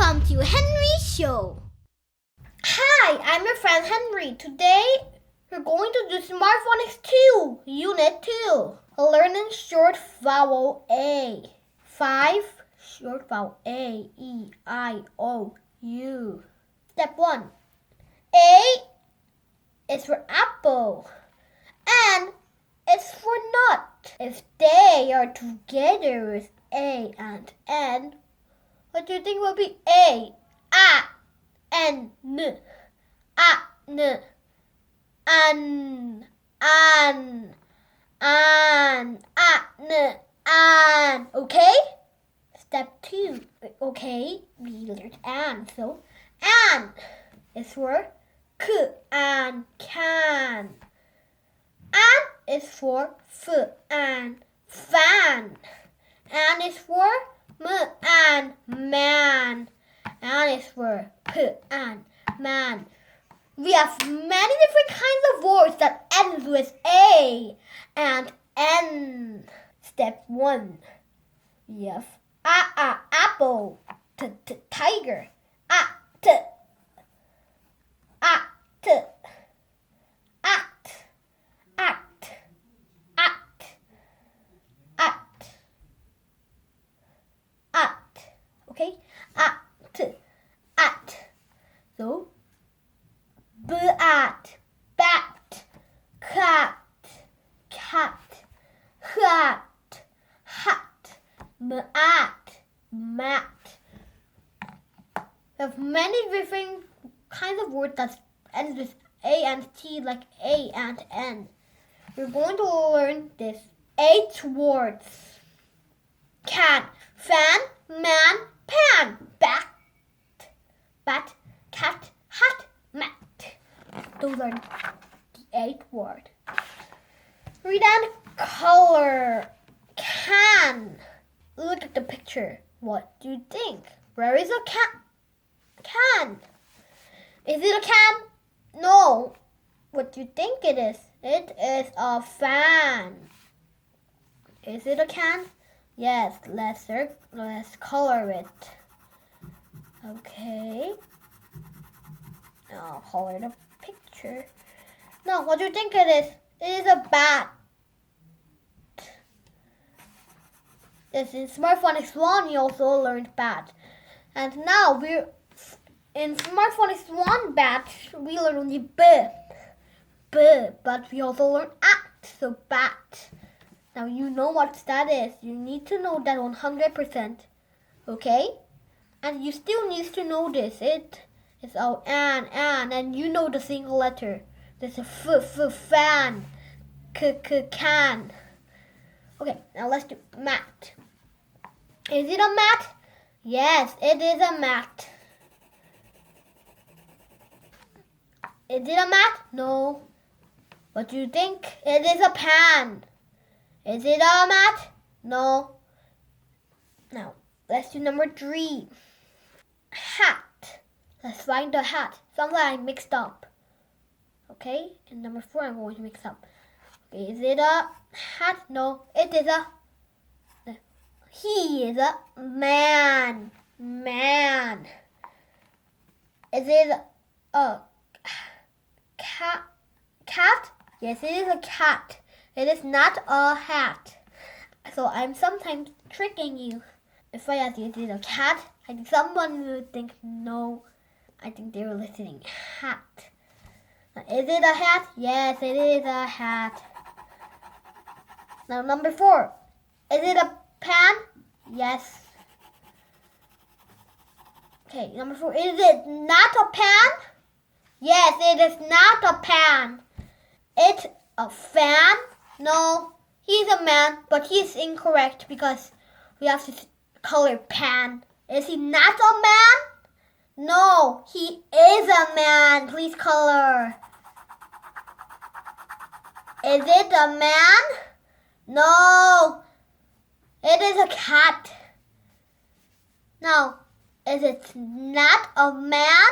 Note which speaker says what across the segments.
Speaker 1: Welcome to Henry's show. Hi, I'm your friend Henry. Today we're going to do Smart Phonics 2, Unit 2. Learning short vowel A. 5 short vowel A, E, I, O, U. Step 1. A is for apple. N is for nut. If they are together with A and N, what do you think will be A? N, N, N, An. Okay? Step 2. Okay, we learned an. So, an is for k and can. An is for f and fan. An is for m and man. An is for p and man. We have many different kinds of words that end with A and N. Step 1. We have apple, tiger, t, okay, at. So, bat, cat, hat, mat. We have many different kinds of words that end with A and T, like A and N. We're going to learn this 8 words. Can, fan, man, pan, bat, cat, hat, mat. Those are the 8 words. Read and color. Can. Look at the picture. What do you think? Where is a can? Is it a can? No. What do you think it is? It is a fan. Is it a can? Yes, let's color it. Okay. I'll color the picture. No, what do you think it is? It is a bat. Yes, in Smart Phonics 1, we also learned bat. And now we're in Smart Phonics 1 bat, we learn only b, but we also learn at, so bat. Now you know what that is. You need to know that 100%. Okay? And you still need to know this. It is all an, and you know the single letter. There's a fan, can. Okay, now let's do mat. Is it a mat? Yes, it is a mat. Is it a mat? No. What do you think? It is a pan. Is it a mat? No. Now, let's do number 3. Hat. Let's find the hat. Something I mixed up. Okay? And number 4, I'm going to mix up. Okay, is it a hat? No. It is a... He is a man. Is it a cat? Yes, it is a cat. It is not a hat. So I'm sometimes tricking you. If I ask you, is it a cat? I think someone would think no. I think they were listening. Hat. Is it a hat? Yes, it is a hat. Now number 4. Is it a pan? Yes. Okay, number 4. Is it not a pan? Yes, it is not a pan. It's a fan? No, he's a man, but he's incorrect because we have to color pan. Is he not a man? No, he is a man. Please color. Is it a man? No, it is a cat. Now, is it not a man?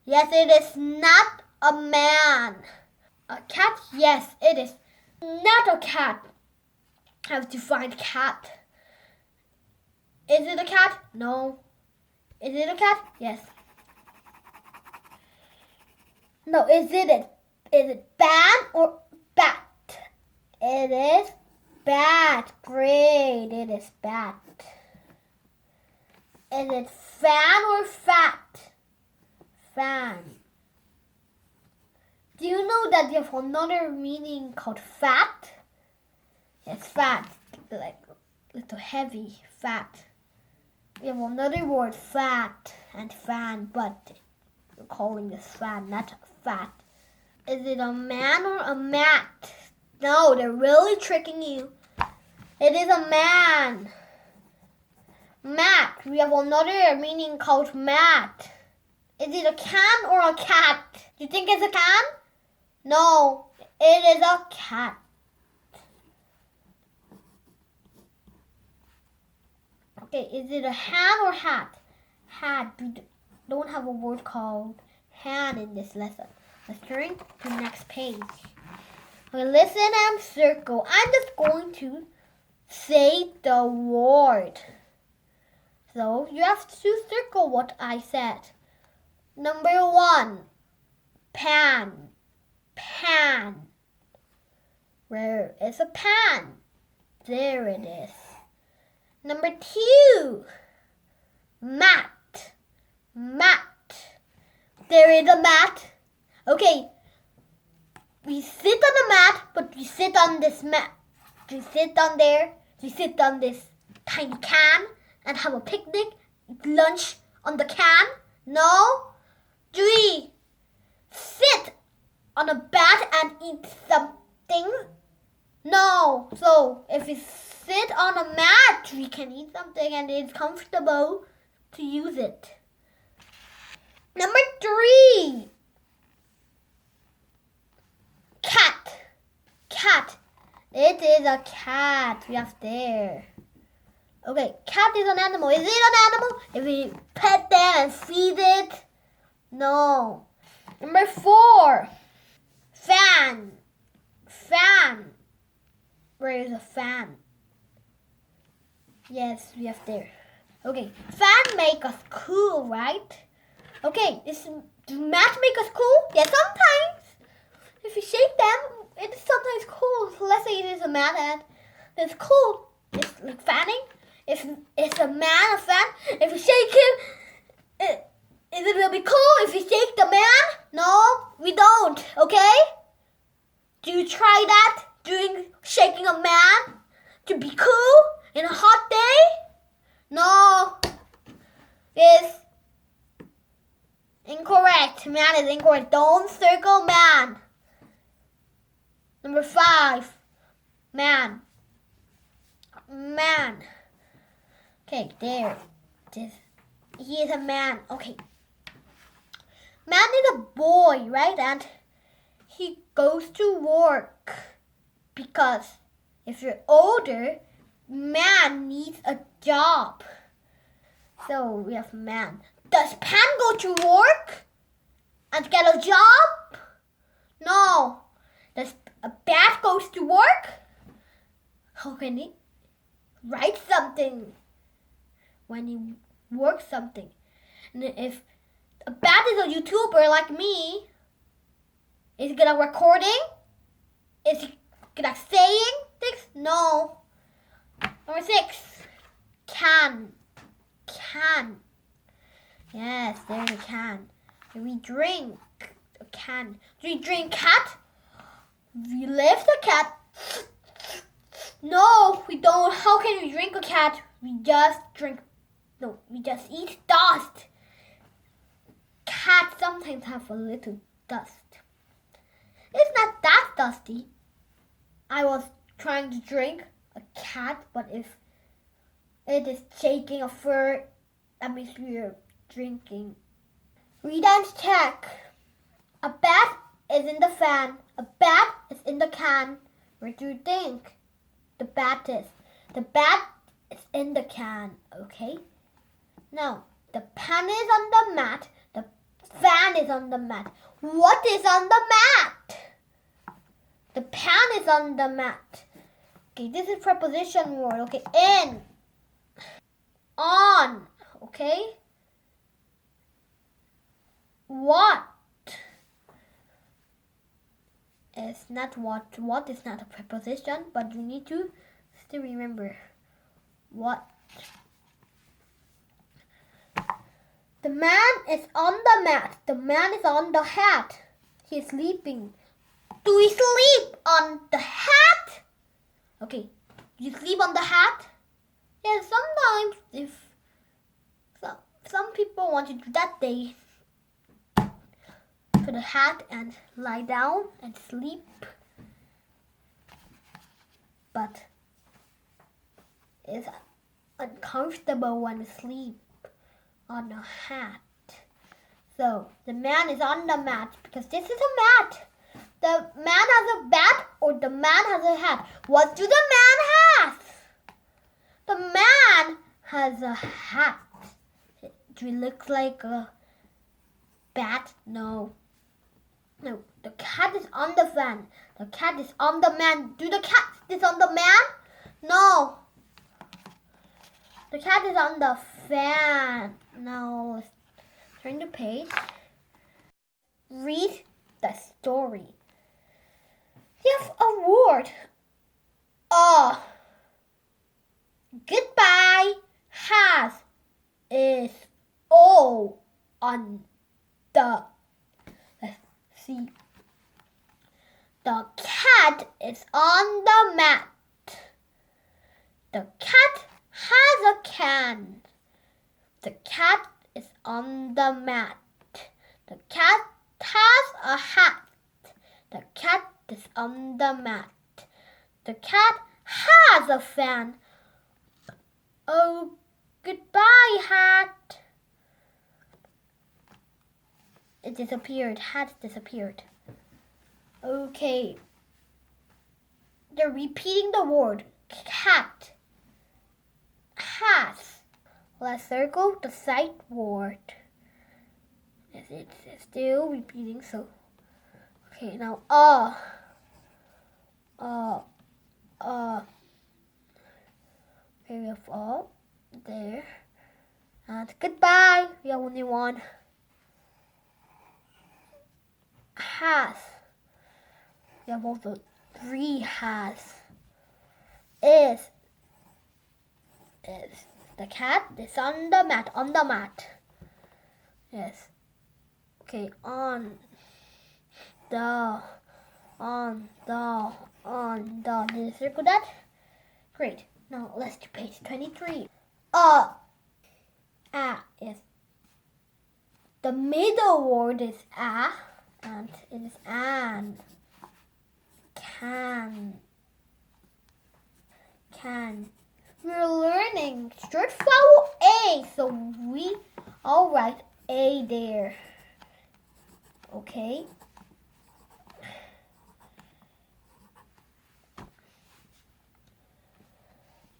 Speaker 1: Yes, it is not a man. A cat? Yes, it is not a cat. I have to find cat. Is it a cat? No. Is it a cat? Yes. No, is it ban or bat? It is bat. Great. It is bat. Is it fan or fat? Fan. Do you know that you have another meaning called fat? Yes, fat. Like little heavy, fat. We have another word, fat and fan, but we're calling this fan, not fat. Is it a man or a mat? No, they're really tricking you. It is a man. Mat. We have another meaning called mat. Is it a can or a cat? Do you think it's a can? No, it is a cat. Okay, is it a hand or hat? Hat. We don't have a word called hand in this lesson. Let's turn to the next page. Okay, listen and circle. I'm just going to say the word. So you have to circle what I said. Number 1, pan. Pan. Where is a pan? There it is. Number 2, mat. Mat. There is a mat. Okay. We sit on the mat, but we sit on this mat. We sit on there. We sit on this tiny can and have a picnic, eat lunch on the can. No. Do we sit on a bat and eat something? No. So if we sit on a mat, we can eat something and it's comfortable to use it. Number 3. Cat. Cat. It is a cat. We have there. Okay, cat is an animal. Is it an animal? If we pet them and feed it? No. Number 4. Fan. Fan. Where is a fan? Yes, we have there. Okay, fan make us cool, right? Okay, do mats make us cool? Yes, sometimes. If you shake them, it's sometimes cool. So let's say it is a mat and it's cool. It's like fanning. If it's a man, a fan, if you shake him, it will be cool. If you shake the man, no, we don't, okay? Do you try that? Shaking a man to be cool in a hot day? No. It's incorrect. Man is incorrect. Don't circle man. Number 5. Man. Man. Okay, there. He is a man. Okay. Man is a boy, right? And he goes to work. Because if you're older, man needs a job. So we have man. Does Pan go to work and get a job? No. Does a bat goes to work? How can he write something when he works something? And if a bat is a YouTuber like me, is he good at recording? Is he good at saying things? No. Number 6. Can. Can. Yes, there we can. Do we drink a can? Do we drink cat? We lift a cat. No, we don't. How can we drink a cat? We just drink. No, we just eat dust. Cats sometimes have a little dust. It's not that dusty. I was trying to drink a cat, but if it is shaking a fur, that means we're drinking. Read and check. A bat is in the fan. A bat is in the can. Where do you think the bat is? The bat is in the can, okay? Now, the pan is on the mat. The fan is on the mat. What is on the mat? The pan is on the mat. Okay, this is preposition word. Okay, in, on. Okay, what is not what. What is not a preposition, but you need to still remember what. The man is on the mat. The man is on the hat. He's sleeping. Do we sleep on the hat? Okay, you sleep on the hat? Yeah, sometimes if some people want to do that, they put a hat and lie down and sleep. But it's uncomfortable when you sleep on a hat. So the man is on the mat because this is a mat. The man has a bat or the man has a hat. What do the man have? The man has a hat. Do it look like a bat? No. No. The cat is on the fan. The cat is on the man. Do the cat is on the man? No. The cat is on the fan. Now let's turn the page. Read the story. You have a word. Goodbye has is all on the. Let's see. The cat is on the mat. The cat has a can. The cat is on the mat. The cat has a hat. The cat is on the mat. The cat has a fan. Oh, goodbye, hat. It disappeared. Hat disappeared. Okay. They're repeating the word cat. Has. Let's circle the sight word. It's still repeating, so. Okay, now, okay, we have all there. And goodbye. We have only one. Has. We have also 3 has. Is. The cat is on the mat. On the mat. Yes. Okay, on the. Did you circle that? Great. Now let's do page 23. Is the middle word is and it is an. Can. We're learning short vowel A, so we all write A there. Okay.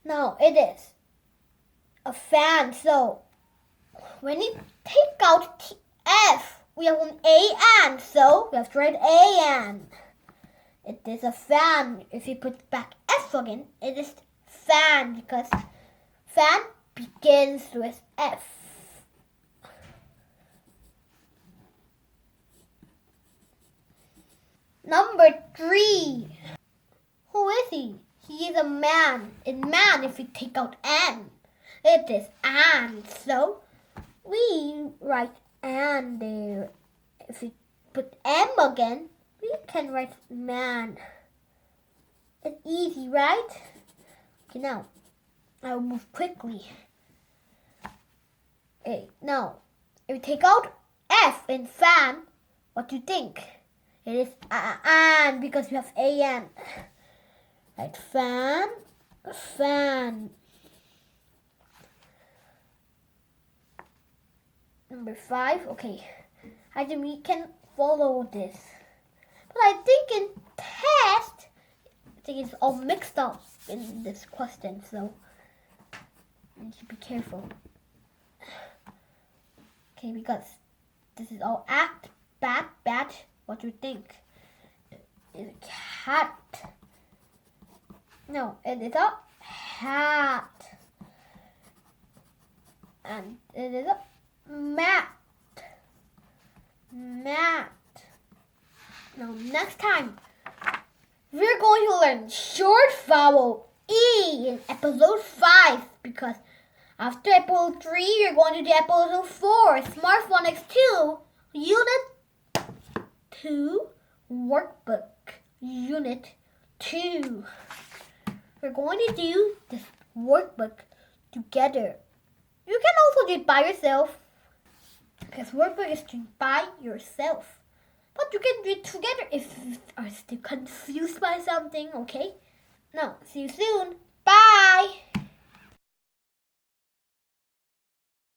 Speaker 1: Now it is a fan, so when you take out F, we have an A and, so we have to write A and. It is a fan. If you put back F again, it is fan because fan begins with F. Number 3. Who is he? He is a man. In man, if we take out N, it is an. So we write an there. If we put M again, we can write man. It's easy, right? Okay, now I'll move quickly. Okay, now if we take out F in fan, what do you think? It is an because we have an. Right, fan. Number 5. Okay, I think we can follow this. But I think in test, I think it's all mixed up in this question, so you should be careful. Okay, because this is all act, bat. What do you think? Is a cat? No, it is a hat. And it is a mat. next time. We're going to learn short vowel E in episode 5 because after episode 3, we're going to do episode 4, Smart Phonics 2, Unit 2, Workbook, Unit 2. We're going to do this workbook together. You can also do it by yourself because workbook is to by yourself. But you can do it together if you are still confused by something, okay? Now, see you soon. Bye!